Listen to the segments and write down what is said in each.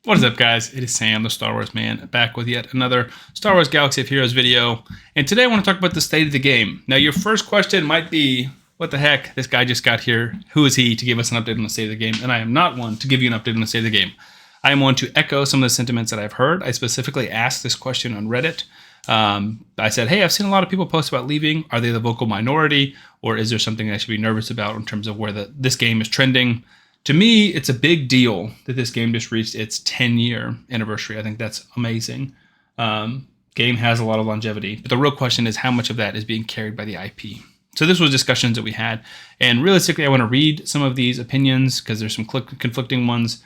What is up, guys? It is Sam, the Star Wars man, back with yet another Star Wars Galaxy of Heroes video. And today I want to talk about the state of the game. Now, your first question might be, what the heck? This guy just got here. Who is he to give us an update on the state of the game? And I am not one to give you an update on the state of the game. I am one to echo some of the sentiments that I've heard. I specifically asked this question on Reddit. I said, hey, I've seen a lot of people post about leaving. Are they the vocal minority? Or is there something I should be nervous about in terms of where this game is trending? To me, it's a big deal that this game just reached its 10-year anniversary. I think that's amazing. Game has a lot of longevity, but the real question is how much of that is being carried by the IP. So this was discussions that we had, and realistically, I want to read some of these opinions because there's some conflicting ones.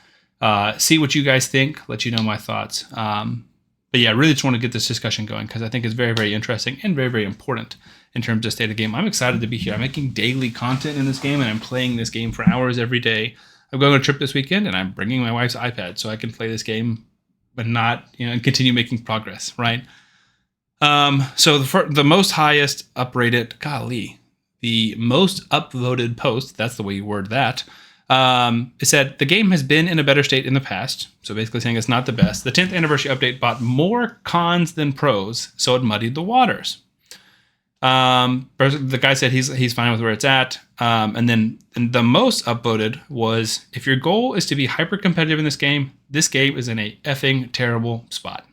See what you guys think. Let you know my thoughts. But yeah, I really just want to get this discussion going because I think it's very, very interesting and very, very important in terms of state of the game. I'm excited to be here. I'm making daily content in this game, and I'm playing this game for hours every day. I'm going on a trip this weekend, and I'm bringing my wife's iPad so I can play this game, but not, and continue making progress, right? So the most highest uprated, the most upvoted post, that's the way you word that, it said, the game has been in a better state in the past, so basically saying it's not the best. The 10th anniversary update brought more cons than pros, so it muddied the waters. The guy said he's fine with where it's at. And then the most upvoted was, if your goal is to be hyper competitive in this game is in a effing terrible spot.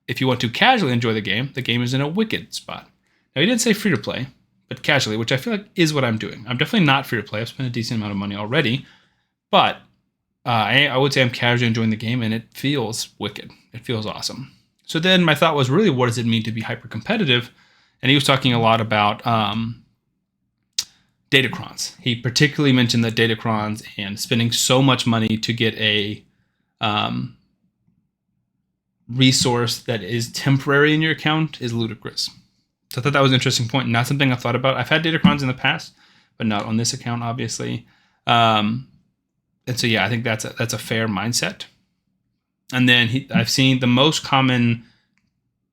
If you want to casually enjoy the game is in a wicked spot. Now, he didn't say free to play, but casually, which I feel like is what I'm doing. I'm definitely not free to play. I've spent a decent amount of money already, but I would say I'm casually enjoying the game, and it feels wicked. It feels awesome. So then my thought was, really, what does it mean to be hyper competitive? And he was talking a lot about datacrons. He particularly mentioned that datacrons and spending so much money to get a resource that is temporary in your account is ludicrous. So I thought that was an interesting point. Not something I thought about. I've had datacrons in the past, but not on this account, obviously. And so, yeah, I think that's a fair mindset. And then I've seen the most common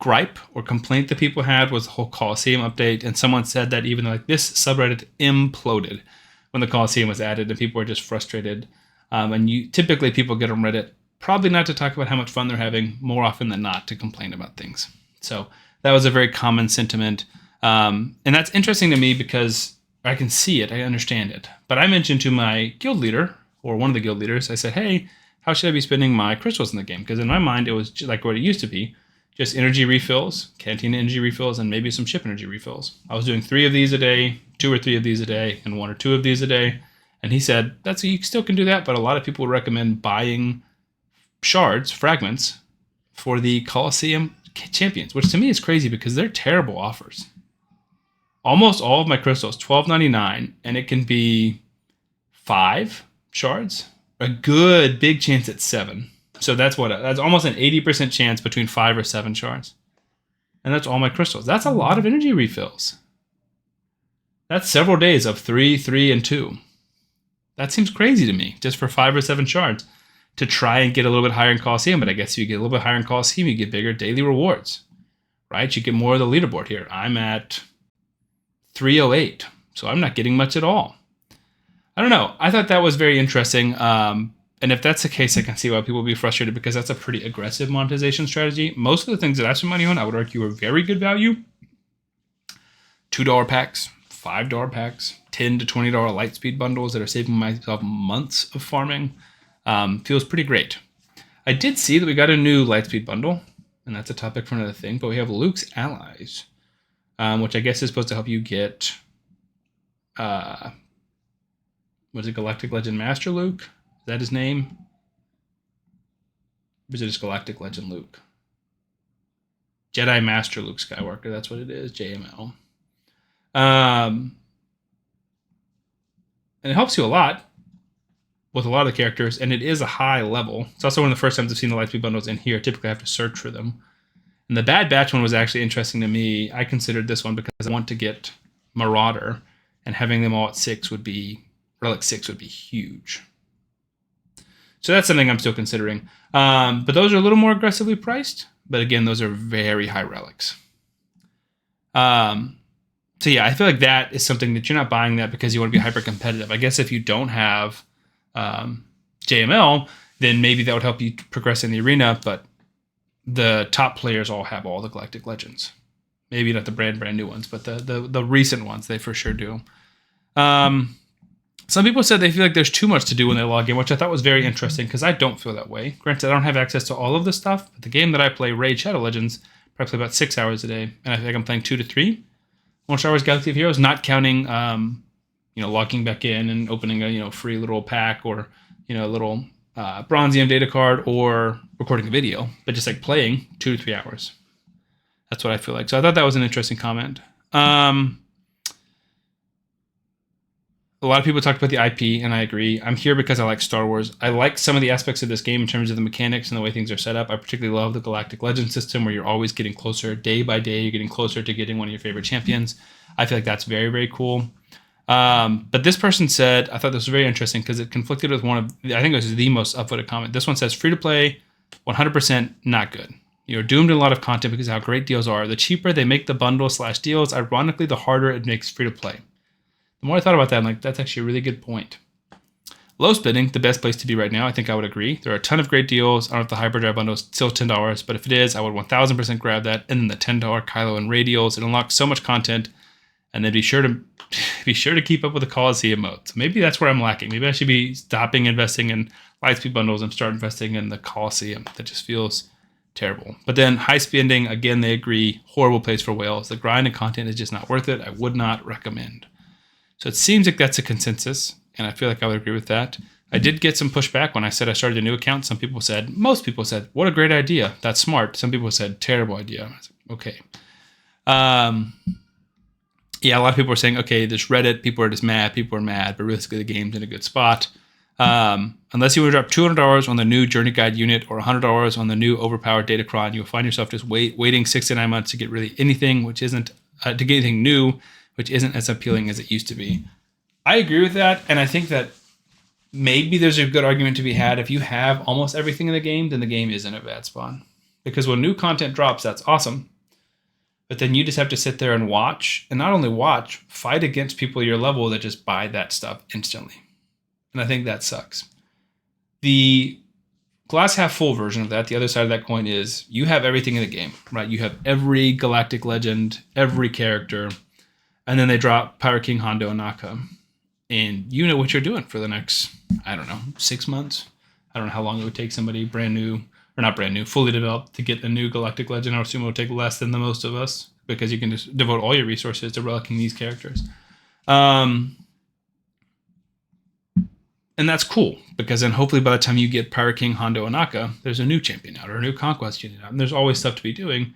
gripe or complaint that people had was the whole Coliseum update, and someone said that even like this subreddit imploded when the Coliseum was added, and people were just frustrated. And typically people get on Reddit probably not to talk about how much fun they're having, more often than not to complain about things. So that was a very common sentiment, and that's interesting to me because I can see it, I understand it. But I mentioned to my guild leader, or one of the guild leaders, I said, hey, how should I be spending my crystals in the game? Because in my mind it was just like what it used to be. Just energy refills, canteen energy refills, and maybe some ship energy refills. I was doing 3 of these a day, 2 or 3 of these a day, and 1 or 2 of these a day. And he said, you still can do that, but a lot of people would recommend buying shards, fragments, for the Coliseum champions, which to me is crazy because they're terrible offers. Almost all of my crystals, $12.99, and it can be 5 shards. A good big chance at 7. So that's almost an 80% chance between 5 or 7 shards. And that's all my crystals. That's a lot of energy refills. That's several days of 3, 3, and 2. That seems crazy to me, just for 5 or 7 shards, to try and get a little bit higher in Coliseum. But I guess if you get a little bit higher in Coliseum, you get bigger daily rewards, right? You get more of the leaderboard here. I'm at 308, so I'm not getting much at all. I don't know. I thought that was very interesting. And if that's the case, I can see why people would be frustrated because that's a pretty aggressive monetization strategy. Most of the things that I spend money on, I would argue, are very good value. $2 packs, $5 packs, $10 to $20 Lightspeed bundles that are saving myself months of farming. Feels pretty great. I did see that we got a new Lightspeed bundle, and that's a topic for another thing, but we have Luke's Allies, which I guess is supposed to help you get, was it Galactic Legend Master Luke? Is that his name? Or is it just Galactic Legend Luke? Jedi Master Luke Skywalker, that's what it is, JML. And it helps you a lot with a lot of the characters, and it is a high level. It's also one of the first times I've seen the Lightspeed bundles in here. Typically I have to search for them. And the Bad Batch one was actually interesting to me. I considered this one because I want to get Marauder, and having them all at 6 would be, Relic 6 would be huge. So that's something I'm still considering. But those are a little more aggressively priced. But again, those are very high relics. So yeah, I feel like that is something that you're not buying that because you want to be hyper competitive. I guess if you don't have JML, then maybe that would help you progress in the arena. But the top players all have all the Galactic Legends. Maybe not the brand new ones, but the recent ones, they for sure do. Some people said they feel like there's too much to do when they log in, which I thought was very interesting because I don't feel that way. Granted, I don't have access to all of this stuff, but the game that I play, Raid Shadow Legends, I play about 6 hours a day, and I think I'm playing 2 to 3 on Star Wars Galaxy of Heroes, not counting, logging back in and opening a free little pack or a little Bronzium data card or recording a video, but just like playing 2 to 3 hours. That's what I feel like. So I thought that was an interesting comment. A lot of people talked about the IP, and I agree. I'm here because I like Star Wars. I like some of the aspects of this game in terms of the mechanics and the way things are set up. I particularly love the Galactic Legend system where you're always getting closer day by day. You're getting closer to getting one of your favorite champions. I feel like that's very, very cool. But this person said, I thought this was very interesting because it conflicted with one of, I think it was the most upvoted comment. This one says, free to play, 100% not good. You're doomed to a lot of content because of how great deals are. The cheaper they make the bundle/deals, ironically, the harder it makes free to play. The more I thought about that, I'm like, that's actually a really good point. Low spending, the best place to be right now. I think I would agree. There are a ton of great deals. I don't know if the Hyperdrive bundle is still $10, but if it is, I would 1000% grab that. And then the $10 Kylo and Rey deals. It unlocks so much content. And then be sure to keep up with the Coliseum mode. So maybe that's where I'm lacking. Maybe I should be stopping investing in Lightspeed bundles and start investing in the Coliseum. That just feels terrible. But then high spending, again, they agree. Horrible place for whales. The grind and content is just not worth it. I would not recommend. So it seems like that's a consensus, and I feel like I would agree with that. I did get some pushback when I said I started a new account. Most people said, what a great idea. That's smart. Some people said, terrible idea. I was like, okay. Yeah, a lot of people were saying, okay, there's Reddit. People are just mad. People are mad, but realistically, the game's in a good spot. Unless you want to drop $200 on the new Journey Guide unit or $100 on the new overpowered Datacron, you'll find yourself just waiting 6 to 9 months to get really anything, which isn't to get anything new, which isn't as appealing as it used to be. I agree with that, and I think that maybe there's a good argument to be had. If you have almost everything in the game, then the game isn't a bad spawn. Because when new content drops, that's awesome. But then you just have to sit there and watch, and not only watch, fight against people your level that just buy that stuff instantly. And I think that sucks. The glass half full version of that, the other side of that coin is you have everything in the game, right? You have every Galactic Legend, every character, and then they drop Pirate King, Hondo, and Naka. And you know what you're doing for the next, 6 months. I don't know how long it would take somebody fully developed to get a new Galactic Legend. I assume it would take less than the most of us because you can just devote all your resources to relicking these characters. And that's cool because then hopefully by the time you get Pirate King, Hondo, and Naka, there's a new champion out or a new Conquest unit out. And there's always stuff to be doing.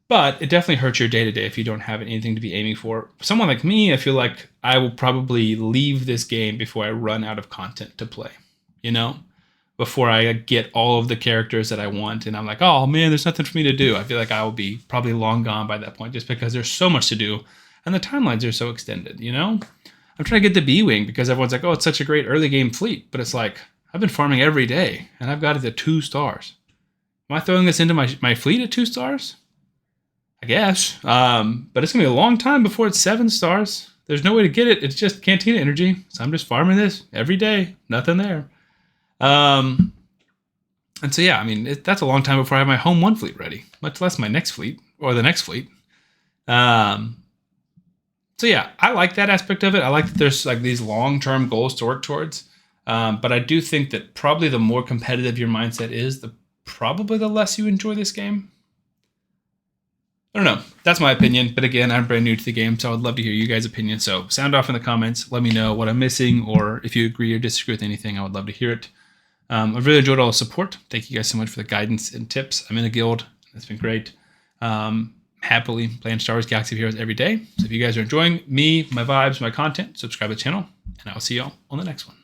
But it definitely hurts your day-to-day if you don't have anything to be aiming for. Someone like me, I feel like I will probably leave this game before I run out of content to play, before I get all of the characters that I want. And I'm like, oh, man, there's nothing for me to do. I feel like I will be probably long gone by that point just because there's so much to do. And the timelines are so extended, I'm trying to get the B-Wing because everyone's like, oh, it's such a great early game fleet. But it's like, I've been farming every day, and I've got it at 2 stars. Am I throwing this into my fleet at 2 stars? I guess, but it's gonna be a long time before it's 7 stars. There's no way to get it. It's just Cantina energy. So I'm just farming this every day. Nothing there. And so yeah, that's a long time before I have my home 1 fleet ready, much less my next fleet or the next fleet. So yeah, I like that aspect of it. I like that there's like these long-term goals to work towards. But I do think that probably the more competitive your mindset is, probably the less you enjoy this game. I don't know. That's my opinion. But again, I'm brand new to the game, so I'd love to hear you guys' opinion. So sound off in the comments. Let me know what I'm missing, or if you agree or disagree with anything, I would love to hear it. I've really enjoyed all the support. Thank you guys so much for the guidance and tips. I'm in a guild. It's been great. Happily playing Star Wars Galaxy of Heroes every day. So if you guys are enjoying me, my vibes, my content, subscribe to the channel, and I'll see y'all on the next one.